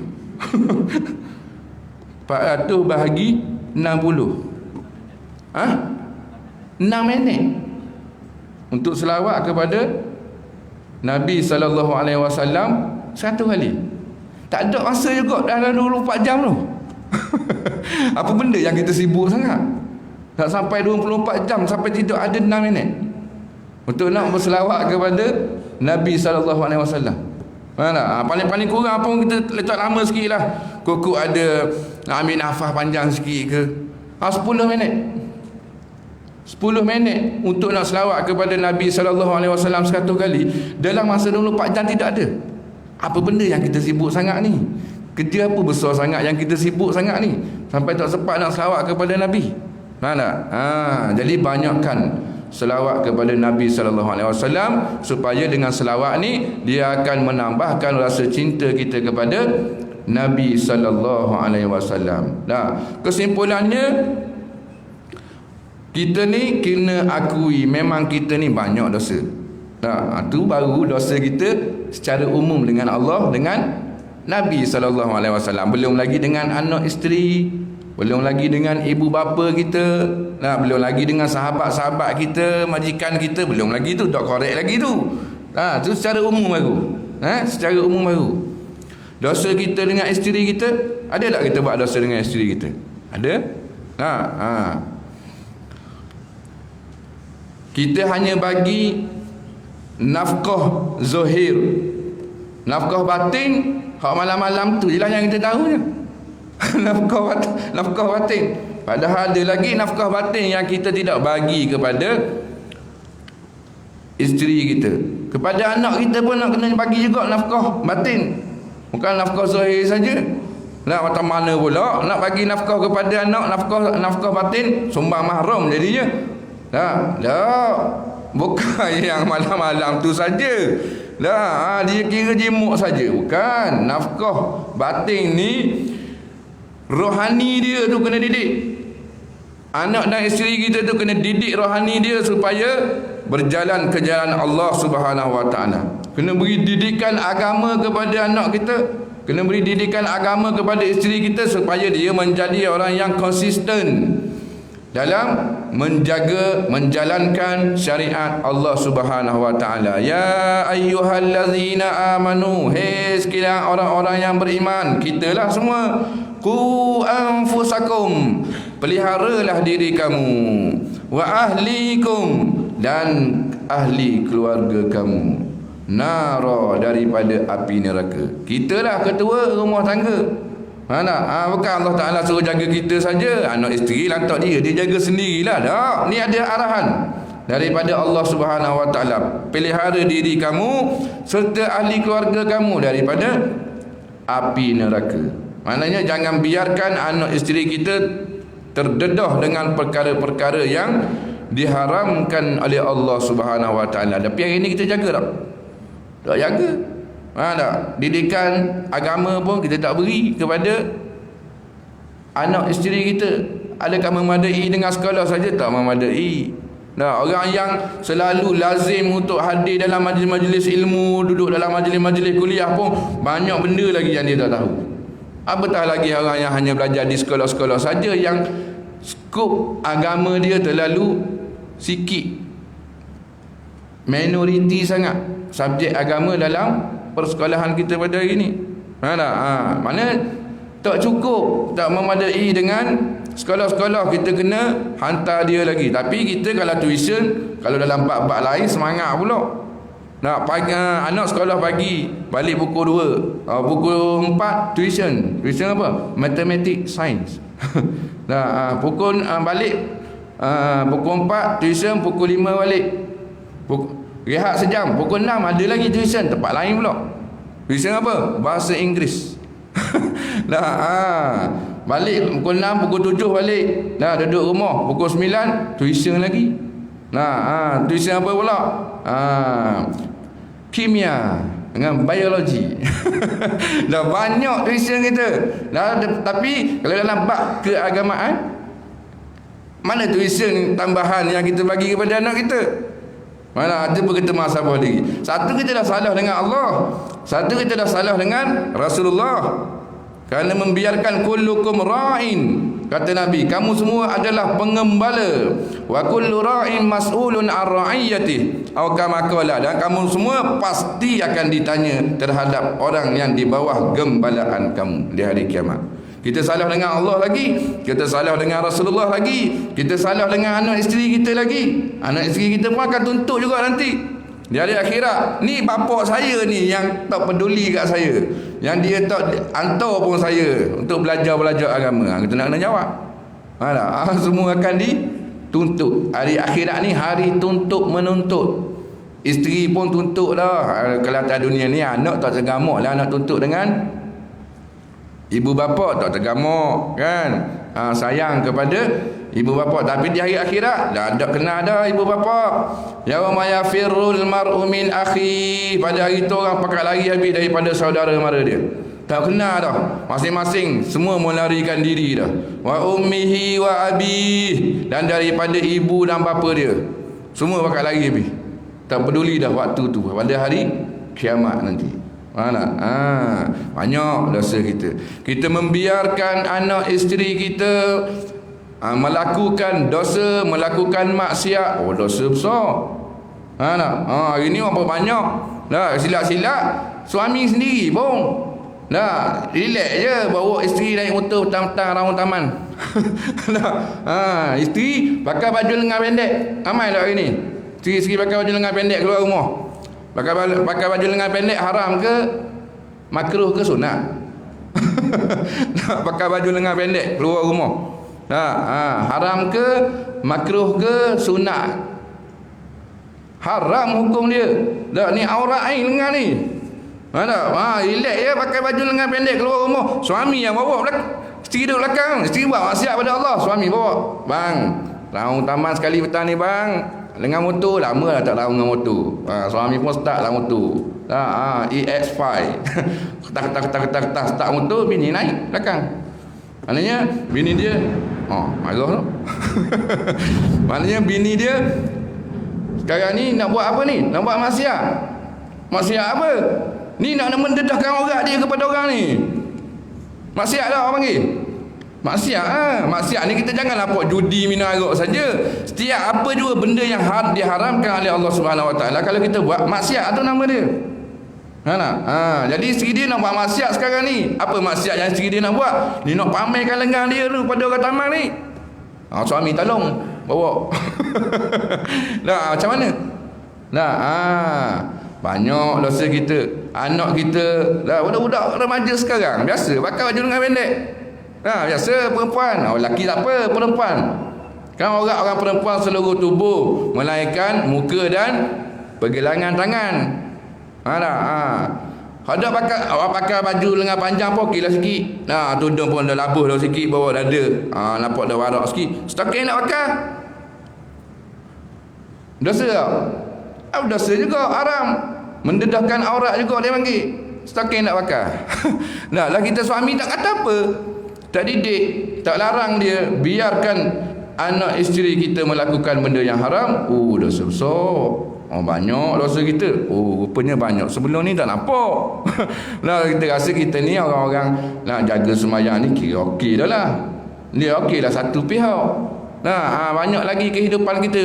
400 bahagi 60. 6 minit untuk selawat kepada Nabi sallallahu alaihi wasallam 100 kali. Tak ada masa juga dalam 24 jam tu. Apa benda yang kita sibuk sangat? Tak sampai 24 jam, sampai tidak ada 6 minit untuk nak berselawat kepada Nabi sallallahu alaihi wasallam. Paling-paling kurang pun kita letak lama sikit lah. Kok ada nak ambil nafas panjang sikit ke. 10 minit. 10 minit untuk nak selawat kepada Nabi sallallahu alaihi wasallam 100 kali dalam masa 24 jam tidak ada. Apa benda yang kita sibuk sangat ni? Kerja apa besar sangat yang kita sibuk sangat ni sampai tak sempat nak selawat kepada Nabi? Jadi banyakkan selawat kepada Nabi sallallahu alaihi wasallam, supaya dengan selawat ni dia akan menambahkan rasa cinta kita kepada Nabi sallallahu alaihi wasallam. Kesimpulannya, kita ni kena akui memang kita ni banyak dosa. Itu baru dosa kita secara umum dengan Allah, dengan Nabi sallallahu alaihi wasallam. Belum lagi dengan anak isteri, belum lagi dengan ibu bapa kita, belum lagi dengan sahabat-sahabat kita, majikan kita, belum lagi tu dak korek lagi tu. Tu secara umum baru. Secara umum baru. Dosa kita dengan isteri kita, ada tak kita buat dosa dengan isteri kita? Ada? Kita hanya bagi nafkah zahir, nafkah batin, hak malam-malam tu je lah yang kita tahu je. nafkah batin. Padahal ada lagi nafkah batin yang kita tidak bagi kepada isteri kita. Kepada anak kita pun nak kena bagi juga nafkah batin, bukan nafkah zahir saja. Macam mana pula nak bagi nafkah kepada anak, nafkah batin, sumbang mahram jadinya. Bukan yang malam-malam tu saja. Dia kira jemuk saja. Bukan. Nafkah batin ni rohani dia tu kena didik. Anak dan isteri kita tu kena didik rohani dia supaya berjalan ke jalan Allah Subhanahu Wa Taala. Kena beri didikan agama kepada anak kita, kena beri didikan agama kepada isteri kita supaya dia menjadi orang yang konsisten dalam menjalankan syariat Allah Subhanahu Wa Taala. Ya ayyuhallazina amanu, hai sekalian orang-orang yang beriman, kitalah semua, qu anfusakum, peliharalah diri kamu, wa ahlikum, dan ahli keluarga kamu, nara, daripada api neraka. Kitalah ketua rumah tangga. Bukan Allah Ta'ala suruh jaga kita saja, anak isteri lantak dia jaga sendirilah. Tak, ni ada arahan daripada Allah Subhanahu Wa Ta'ala. Pelihara diri kamu serta ahli keluarga kamu daripada api neraka. Maknanya jangan biarkan anak isteri kita terdedah dengan perkara-perkara yang diharamkan oleh Allah Subhanahu Wa Ta'ala. Tapi hari ini kita jaga tak? Tak jaga. Tak? Didikan agama pun kita tak beri kepada anak isteri kita. Adakah memadai dengan sekolah saja? Tak memadai. Nah, orang yang selalu lazim untuk hadir dalam majlis-majlis ilmu, duduk dalam majlis-majlis kuliah pun banyak benda lagi yang dia tak tahu. Apatah lagi orang yang hanya belajar di sekolah-sekolah saja, yang skop agama dia terlalu sikit, minoriti sangat subjek agama dalam persekolahan kita pada hari ini. Mana tak cukup, tak memadai dengan sekolah-sekolah, kita kena hantar dia lagi. Tapi kita kalau tuition, kalau dalam bab-bab lain semangat pula. Pagi, anak sekolah pagi, balik pukul 2, pukul 4 tuition. Tuition apa? Mathematics, science. Pukul balik pukul 4 tuition, pukul 5 balik. Rehat sejam, pukul 6 ada lagi tuition tempat lain pula. Tuition apa? Bahasa Inggeris. Balik pukul 6, pukul 7 balik. Duduk rumah pukul 9 tuition lagi. Tuition apa pula? Kimia dengan biologi. Dah banyak tuition kita. Tapi kalau dalam bab keagamaan, mana tuition tambahan yang kita bagi kepada anak kita? Mana ada berkata masalah lagi. Satu, kita dah salah dengan Allah. Satu, kita dah salah dengan Rasulullah. Kerana membiarkan kullukum ra'in. Kata Nabi, kamu semua adalah pengembala. Wa kullu ra'in mas'ulun an ra'iyyatihi. Atau kama qala, dan kamu semua pasti akan ditanya terhadap orang yang di bawah gembalaan kamu di hari kiamat. Kita salah dengan Allah lagi, kita salah dengan Rasulullah lagi, kita salah dengan anak isteri kita lagi. Anak isteri kita pun akan tuntut juga nanti di hari akhirat. Ni bapak saya ni yang tak peduli kat saya, yang dia tak hantar pun saya untuk belajar agama. Kita nak kena jawab. Semua akan dituntut. Hari akhirat ni hari tuntut menuntut. Isteri pun tuntut dah. Kalau atas dunia ni anak tak tergamuk lah, anak tuntut dengan ibu bapa, tak tergamuk kan. Sayang kepada ibu bapa. Tapi di hari akhirat dah ada kena ada ibu bapa. Yauma yafirrul mar'u min akhi, pada hari itu orang pakat lari habis daripada saudara mara dia. Tak kena dah, masing-masing semua melarikan diri dah. Wa ummihi wa abih, dan daripada ibu dan bapa dia semua pakat lari habis. Tak peduli dah waktu tu, pada hari kiamat nanti. Banyak dosa kita. Kita membiarkan anak isteri kita melakukan dosa, melakukan maksiat. Dosa besar. Hari ni apa banyak silap-silap suami sendiri pun. Relax je, bawa isteri naik motor petang-petang raung taman. Isteri pakai baju lengan pendek. Ramai tak hari ni isteri pakai baju lengan pendek keluar rumah. Pakai baju lengan pendek haram ke makruh ke sunat? Pakai baju lengan pendek keluar rumah, haram ke makruh ke sunat? Haram hukum dia. Ni aurat lengan ni. Relax je, pakai baju lengan pendek keluar rumah. Suami yang bawa isteri duduk belakang. Isteri buat maksiat pada Allah, suami bawa. Bang, raung taman sekali petang ni bang. Dengan motor, lama dah tak lawan dengan motor. Suami pun start lah motor. EX5. Tak start motor, bini naik belakang. Maknanya bini dia marah tu. Maknanya bini dia sekarang ni nak buat apa ni? Nak buat maksiat. Maksiat apa? Ni nak mendedahkan orang dia kepada orang ni. Maksiat lah orang panggil. Maksiat maksiat ni kita janganlah buat judi, minum arak saja. Setiap apa juga benda yang diharamkan oleh Allah Subhanahu Wa Taala, kalau kita buat, maksiat tu nama dia. Jadi isteri dia nak buat maksiat sekarang ni. Apa maksiat yang isteri dia nak buat? Dia nak pamerkan lengan dia tu pada orang taman ni. Suami tolong bawa. Macam mana? Banyak dosa kita. Anak kita budak-budak remaja sekarang biasa pakai baju lengan pendek. Biasa perempuan. Lelaki tak apa, perempuan. Kan orang perempuan seluruh tubuh melainkan muka dan pergelangan tangan. Ada pakai baju lengan panjang pun okeylah sikit. Tudung pun dah labuh dah sikit bawah dada. Nampak dah warak sikit. Stocking nak pakai. Dosa tak? Dosa juga, haram. Mendedahkan aurat juga dia panggil. Stocking nak pakai. Lah kita suami tak kata apa. Tak didik, tak larang dia, biarkan anak isteri kita melakukan benda yang haram. Dosa besar. Banyak dosa kita. Rupanya banyak. Sebelum ni tak nampak. Kita rasa kita ni orang-orang nak jaga sembahyang ni kira okey dah lah. Dia okey lah satu pihak. Banyak lagi kehidupan kita.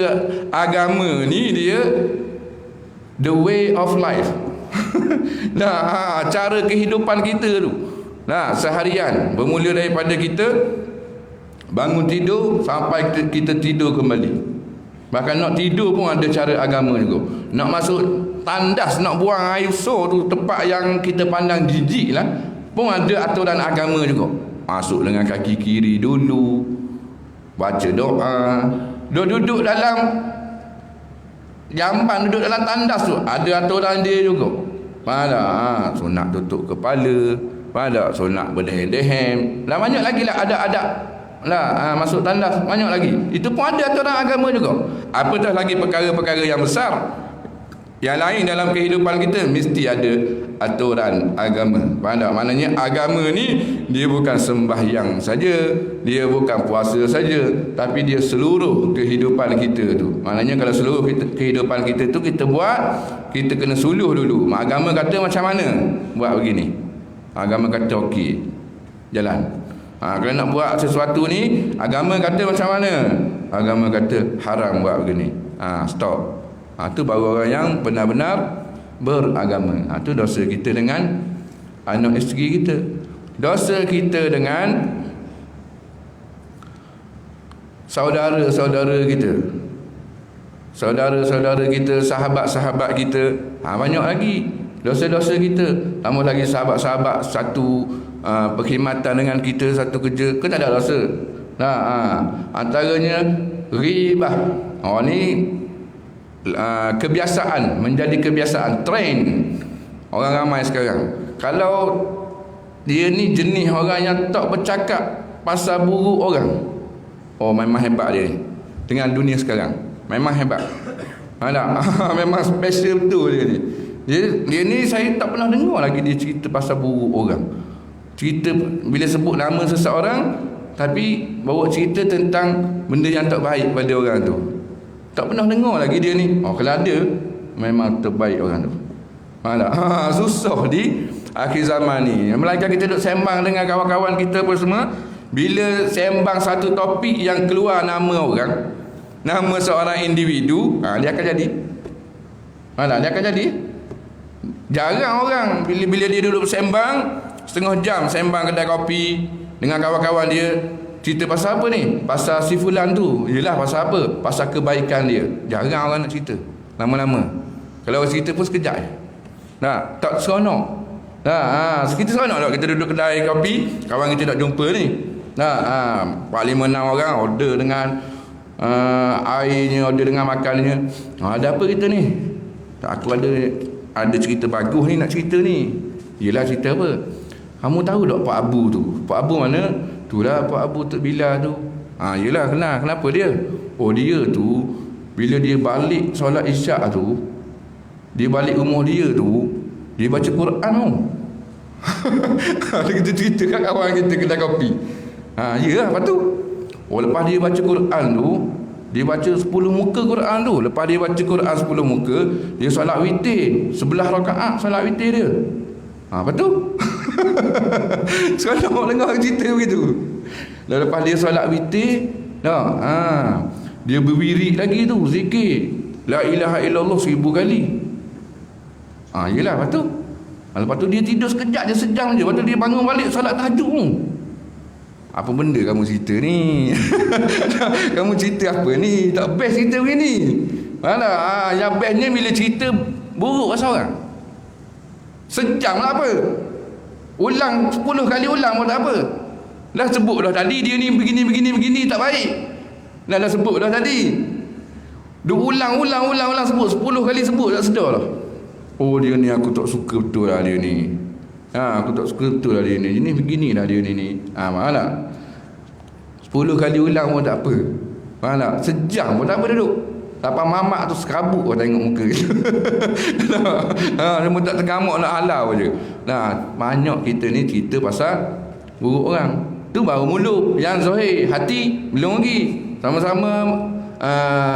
Agama ni dia the way of life. Cara kehidupan kita tu. Seharian bermula daripada kita bangun tidur sampai kita tidur kembali. Bahkan nak tidur pun ada cara agama juga. Nak masuk tandas, nak buang air besar tu, tempat yang kita pandang jijik lah, pun ada aturan agama juga. Masuk dengan kaki kiri dulu, baca doa. Duduk dalam jamban, duduk dalam tandas tu, ada aturan dia juga. Pada sunat tutup kepala, pada sunat berdehem-dehem. Banyak lagi lah ada adab. Masuk tandas banyak lagi. Itu pun ada aturan agama juga. Apatah lagi perkara-perkara yang besar yang lain dalam kehidupan kita, mesti ada aturan agama. Maknanya agama ni dia bukan sembahyang saja, dia bukan puasa saja, tapi dia seluruh kehidupan kita tu. Maknanya kalau seluruh kehidupan kita tu kita buat, kita kena suluh dulu. Agama kata macam mana buat begini, agama kata okey, jalan. Kalau nak buat sesuatu ni, agama kata macam mana? Agama kata haram buat begini. Stop. Itu baru orang yang benar-benar beragama. Itu dosa kita dengan anak isteri kita. Dosa kita dengan saudara-saudara kita. Saudara-saudara kita, sahabat-sahabat kita. Banyak lagi dosa-dosa kita. Tambah lagi sahabat-sahabat satu perkhidmatan dengan kita, satu kerja, kan tak ada dosa. Antaranya ribah. Ni kebiasaan, menjadi kebiasaan, trend orang ramai sekarang. Kalau dia ni jenis orang yang tak bercakap pasal buruk orang, memang hebat dia ni dengan dunia sekarang. Memang hebat. Memang special betul dia ni. Dia ni saya tak pernah dengar lagi dia cerita pasal buruk orang. Cerita bila sebut nama seseorang, tapi bawa cerita tentang benda yang tak baik pada orang tu. Tak pernah dengar lagi dia ni. Kalau ada, memang terbaik orang tu. Susah di akhir zaman ni. Melainkan kita duduk sembang dengan kawan-kawan kita pun semua, bila sembang satu topik yang keluar nama orang, nama seorang individu, dia akan jadi. Dia akan jadi. Jarang orang bila dia duduk sembang setengah jam, sembang kedai kopi dengan kawan-kawan dia, cerita pasal apa ni? Pasal si fulan tu. Yelah, pasal apa? Pasal kebaikan dia. Jarang orang nak cerita lama-lama. Kalau orang cerita pun sekejap je. Tak seronok. Kita seronok tak kita duduk kedai kopi, kawan kita nak jumpa ni. 4-5-6 orang order dengan airnya, order dengan makannya. Ada apa kita ni? Aku ada cerita bagus ni nak cerita ni. Yelah, cerita apa? Kamu tahu tak Pak Abu tu? Pak Abu mana? Itulah Pak Abu Tok Bilal tu. Yelah, kenal. Kenapa dia? Dia tu bila dia balik solat isyak tu, dia balik rumah dia tu, dia baca Quran tu. Kita cerita kat kawan kita kedai kopi. Ya, lepas tu lepas dia baca Quran tu, dia baca 10 muka Quran tu, lepas dia baca Quran 10 muka, dia solat witir 11 rakaat solat witir dia. Lepas tu seronok dengar cerita begitu. Dan lepas dia solat witir dia berwirid lagi tu, zikir la ilaha illallah 1000 kali. Yelah, lepas tu dia tidur sekejap je, sejam je. Lepas tu dia bangun balik solat tahajud tu. Apa benda kamu cerita ni? Kamu cerita apa ni? Tak best cerita begini. Malah yang bestnya bila cerita buruk pasal orang. Sejam lah apa? Ulang 10 kali ulang pun tak apa. Dah sebut dah tadi dia ni begini tak baik. Dah sebut dah tadi. Dia ulang sebut 10 kali sebut tak sedar lah. Oh, dia ni aku tak suka betul lah dia ni. Aku tak suka betul lah dia ni. Ini beginilah dia ni. Faham tak? 10 kali ulang pun tak apa. Faham tak? Sejam pun tak apa duduk. Lepas mamak tu serabut kau tengok muka dia. Dia pun tak tergamuk nak halau je. Banyak kita ni cerita pasal buruk orang. Tu baru mulut. Yang zahir, hati belum lagi.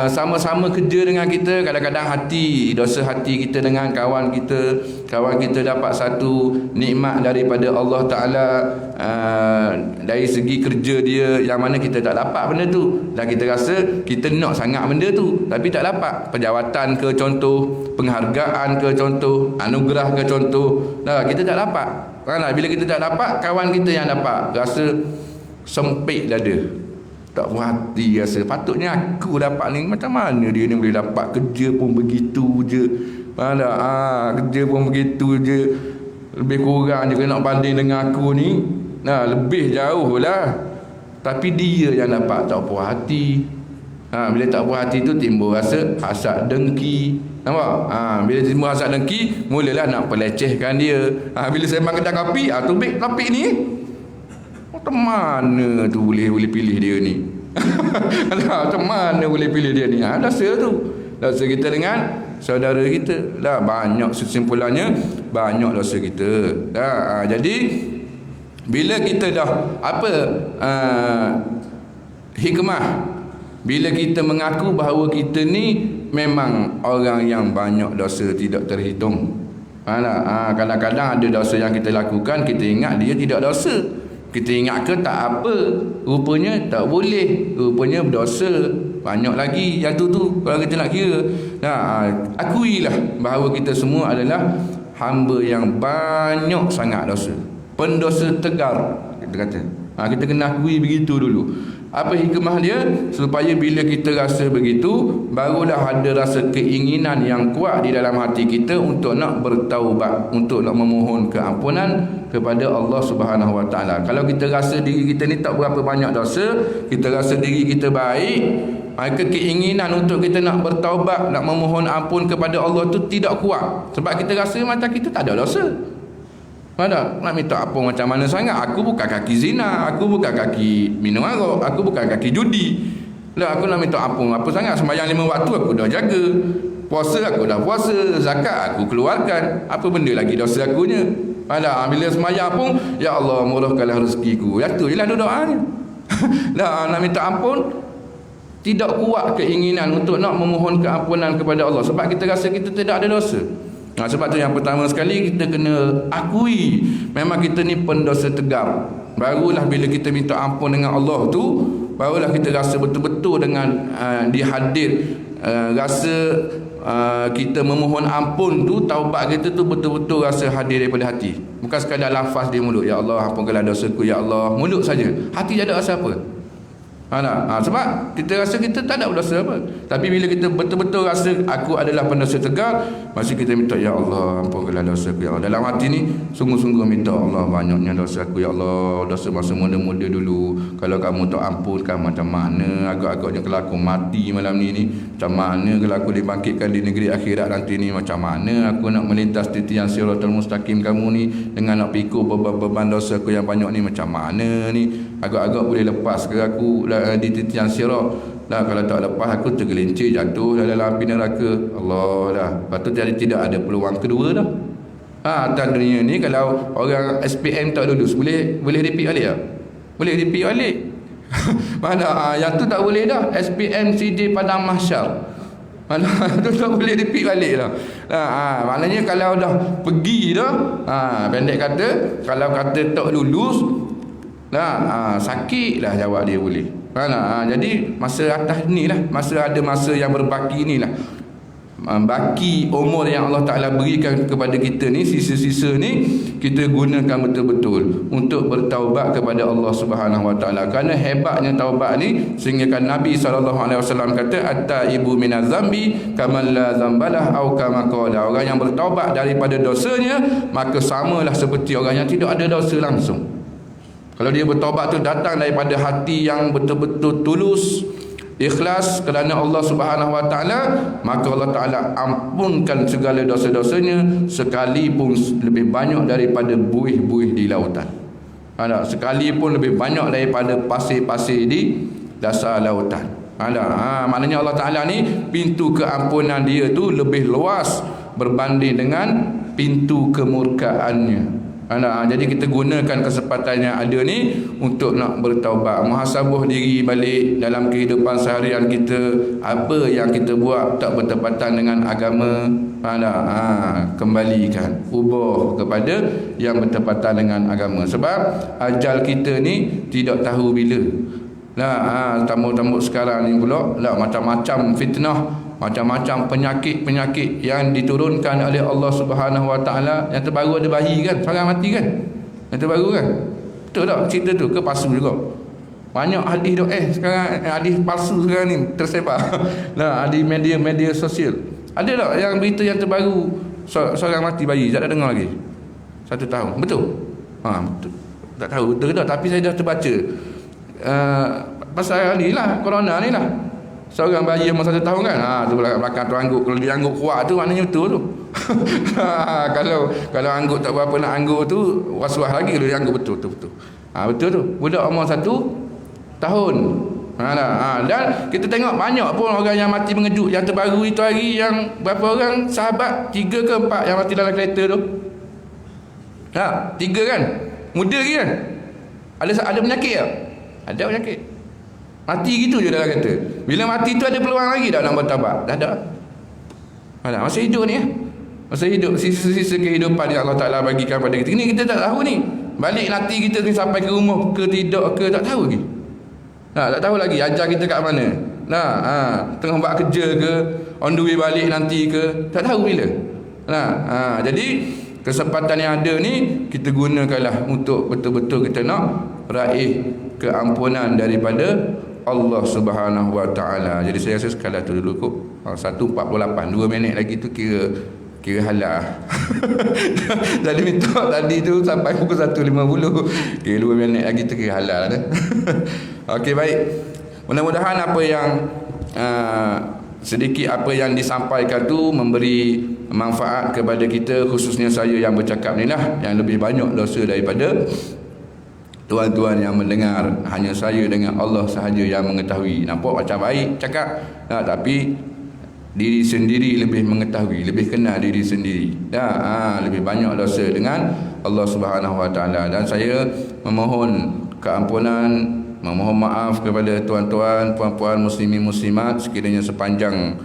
Sama-sama kerja dengan kita, kadang-kadang dosa hati kita dengan kawan kita dapat satu nikmat daripada Allah Ta'ala, dari segi kerja dia yang mana kita tak dapat benda tu, dan kita rasa kita nak sangat benda tu tapi tak dapat. Penjawatan ke contoh, penghargaan ke contoh, anugerah ke contoh, kita tak dapat. Bila kita tak dapat, kawan kita yang dapat, rasa sempit dada, tak puas hati rasa. Patutnya aku dapat ni, macam mana dia ni boleh dapat? Kerja pun begitu je. Kerja pun begitu je, lebih kurang je nak banding dengan aku ni. Lebih jauh lah. Tapi dia yang dapat, tak puas hati. Bila tak puas hati tu timbul rasa hasad dengki. Nampak? Bila timbul hasad dengki, mulalah nak pelecehkan dia. Bila sembang kedai kopi, topik ni macam mana tu boleh pilih dia ni? Macam mana boleh pilih dia ni? Dosa kita dengan saudara kita. Banyak kesimpulannya, banyak dosa kita. Jadi bila kita dah hikmah, bila kita mengaku bahawa kita ni memang orang yang banyak dosa tidak terhitung. Kadang-kadang ada dosa yang kita lakukan, kita ingat dia tidak dosa. Kita ingat ke tak apa, rupanya tak boleh, rupanya berdosa. Banyak lagi yang tu kalau kita nak kira. Akuilah bahawa kita semua adalah hamba yang banyak sangat dosa, pendosa tegar, kita kata. Kita kena akui begitu dulu. Apa hikmah dia? Supaya bila kita rasa begitu, barulah ada rasa keinginan yang kuat di dalam hati kita untuk nak bertaubat, untuk nak memohon keampunan kepada Allah Subhanahu Wa Taala. Kalau kita rasa diri kita ni tak berapa banyak dosa, kita rasa diri kita baik, maka keinginan untuk kita nak bertaubat, nak memohon ampun kepada Allah tu tidak kuat. Sebab kita rasa macam kita tak ada dosa. Nak minta ampun macam mana sangat? Aku bukan kaki zina, aku bukan kaki minum arak, aku bukan kaki judi. Aku nak minta ampun apa sangat? Sembahyang 5 waktu aku dah jaga, puasa aku dah puasa, zakat aku keluarkan. Apa benda lagi dosa akunya? Bila sembahyang pun, ya Allah murahkanlah rezekiku. Itu je lah doanya. Nak minta ampun, tidak kuat keinginan untuk nak memohon keampunan kepada Allah, sebab kita rasa kita tidak ada dosa. Sebab tu yang pertama sekali kita kena akui memang kita ni pendosa tegar. Barulah bila kita minta ampun dengan Allah tu, barulah kita rasa betul-betul dengan dihadir, rasa kita memohon ampun tu, taubat kita tu betul-betul rasa hadir daripada hati. Bukan sekadar lafaz di mulut, ya Allah ampunkanlah dosaku ya Allah, mulut saja, hati tak ada rasa apa. Sebab kita rasa kita tak ada berdosa apa. Tapi bila kita betul-betul rasa aku adalah pendosa tegar, masih kita minta ya Allah ampunkanlah dosa aku ya Allah. Dalam hati ni sungguh-sungguh minta, Allah banyaknya dosa aku ya Allah, dosa masa muda-muda dulu, kalau kamu tak ampunkan macam mana agak-agaknya kalau aku mati malam ni macam mana kalau aku dibangkitkan di negeri akhirat nanti ni, macam mana aku nak melintas titian siratal mustaqim kamu ni dengan nak pikul beban dosa aku yang banyak ni, macam mana ni agak-agak boleh lepas ke aku di titian sirat. Kalau tak lepas aku tergelincir jatuh dalam api neraka. Allah dah. Lepas tu tidak ada peluang kedua dah. Atas dunia ni kalau orang SPM tak lulus boleh repeat balik tak? Boleh repeat balik. Mana yang tu tak boleh dah. SPM CJ Padang Mahsyar. Mana tu tak boleh repeat balik dah. Maknanya kalau dah pergi dah, pendek kata, kalau kata tak lulus, sakit lah jawab dia boleh. Jadi masa atas ni lah, masa yang berbaki ni lah, baki umur yang Allah Ta'ala berikan kepada kita ni, sisa-sisa ni kita gunakan betul-betul untuk bertaubat kepada Allah Subhanahu Wa Ta'ala. Kerana hebatnya taubat ni, sehingga kan Nabi SAW kata, at-taibu minaz zambi kaman la zambalah au kama qala. Orang yang bertaubat daripada dosanya, maka samalah seperti orang yang tidak ada dosa langsung. Kalau dia bertaubat tu datang daripada hati yang betul-betul tulus, ikhlas kerana Allah Subhanahu Wa Ta'ala, maka Allah Ta'ala ampunkan segala dosa-dosanya, sekalipun lebih banyak daripada buih-buih di lautan. Sekalipun lebih banyak daripada pasir-pasir di dasar lautan. Maknanya Allah Ta'ala ni pintu keampunan dia tu lebih luas berbanding dengan pintu kemurkaannya. Jadi kita gunakan kesempatan yang ada ni untuk nak bertaubat, muhasabah diri balik dalam kehidupan seharian kita. Apa yang kita buat tak bertepatan dengan agama, kembalikan, ubah kepada yang bertepatan dengan agama. Sebab ajal kita ni tidak tahu bila. Tamu-tamu sekarang ni pula macam-macam fitnah, macam-macam penyakit-penyakit yang diturunkan oleh Allah Subhanahu Wa Ta'ala. Yang terbaru ada bayi kan, seorang mati kan, yang terbaru kan. Betul tak cerita tu ke palsu juga? Banyak hadis tu sekarang, hadis palsu sekarang ni tersebar. Hadis media sosial. Ada tak yang berita yang terbaru seorang mati bayi? Tak ada dengar lagi. 1 tahun. Betul? Betul. Tak tahu betul tak, tapi saya dah terbaca pasal ni lah, corona ni lah. Seorang bayi umur 1 tahun kan, tu belakang tu angguk. Kalau dia angguk kuat tu maknanya betul tu. Kalau angguk tak berapa nak angguk tu, was-was lagi kalau dia angguk betul tu. Betul tu. Budak umur 1 tahun. Dan kita tengok banyak pun orang yang mati mengejut. Yang terbaru itu hari yang berapa orang sahabat, 3 ke 4 yang mati dalam kereta tu. 3 kan, muda lagi kan. Ada penyakit tak? Ada penyakit. Mati gitu je dalam kereta. Bila mati tu ada peluang lagi tak nak bertaubat? Dah ada. Masa hidup ni masa hidup, sisa-sisa kehidupan yang Allah Ta'ala bagikan pada kita. Ini kita tak tahu ni. Balik nanti kita ni sampai ke rumah ke tidak ke, tak tahu lagi. Tak tahu lagi ajar kita kat mana. Tengah buat kerja ke, on the way balik nanti ke, tak tahu bila. Jadi kesempatan yang ada ni kita gunakanlah untuk betul-betul kita nak raih keampunan daripada Allah Subhanahu Wa Ta'ala. Jadi saya rasa sekadar tu dulu kot. 1.48, 2 minit lagi tu kira halal. Jadi minta tadi tu sampai pukul 1.50, kira 2 minit lagi tu kira halal dah. Okey, baik. Mudah-mudahan apa yang sedikit apa yang disampaikan tu memberi manfaat kepada kita, khususnya saya yang bercakap ni lah, yang lebih banyak dosa daripada tuan-tuan yang mendengar. Hanya saya dengan Allah sahaja yang mengetahui. Nampak macam baik cakap, tapi diri sendiri lebih mengetahui, lebih kenal diri sendiri. Lebih banyak dosa dengan Allah Subhanahu Wa Ta'ala. Dan saya memohon keampunan, memohon maaf kepada tuan-tuan, puan-puan, muslimin muslimat, sekiranya sepanjang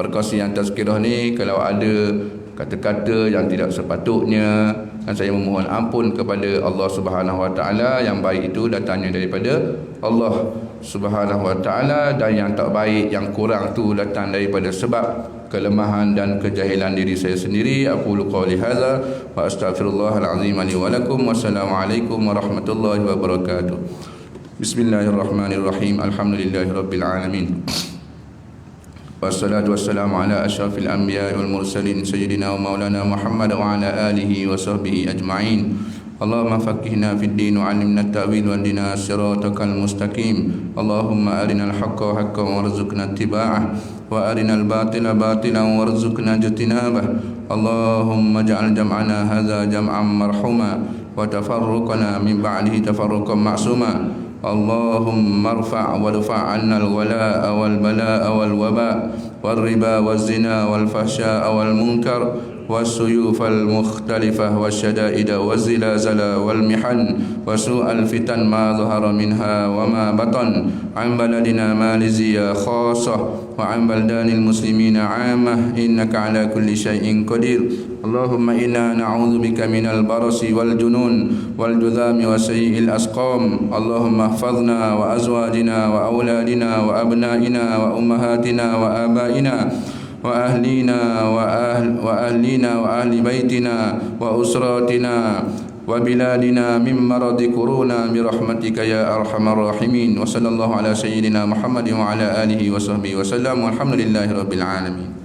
perkongsian tazkirah ni kalau ada kata-kata yang tidak sepatutnya, dan saya memohon ampun kepada Allah Subhanahu Wa Ta'ala. Yang baik itu datangnya daripada Allah Subhanahu Wa Ta'ala, dan yang tak baik, yang kurang tu datang daripada sebab kelemahan dan kejahilan diri saya sendiri. Aqulu qawli hadza wa astaghfirullahal azim li wa lakum. Wassalamualaikum warahmatullahi wabarakatuh. Bismillahirrahmanirrahim. Alhamdulillahirabbil alamin. Wassalatu wassalamu ala asyrafil anbiya'i wal mursalin sayyidina wa maulana Muhammad wa ala alihi wa sahbihi ajma'in. Allahumma faqihna fid din wa 'allimna at-ta'wil wa hdina siratal mustaqim. Allahumma arinal haqqa haqqan warzuqna ittiba'ah wa arinal batila batilan warzuqna ijtinabah. Allahumma ij'al jam'ana hadza jam'an marhuma wa tafarruqana min ba'dihi tafarruqan ma'suma. Allahumma arfa' warfa' 'anna al-wala'a wal bala'a wal waba' wal riba waz zina wal fahsya'a wal munkar والسيوف المختلفة والشدائد والزلازل والمحن وسوء الفتن ما ظهر منها وما بطن عن بلدنا ماليزيا خاصة وعن بلدان المسلمين عامة إنك على كل شيء قدير. اللهم إنا نعوذ بك من البرص والجنون والجذام وسيء الأسقام. اللهم احفظنا وأزواجنا وأولادنا وأبنائنا وأمهاتنا وآبائنا وأهلنا وأهل بيتنا وأسراتنا وبلادنا من مرض كورونا برحمتك يا أرحم الراحمين. وصلى الله على سيدنا محمد وعلى آله وصحبه وسلم والحمد لله رب العالمين.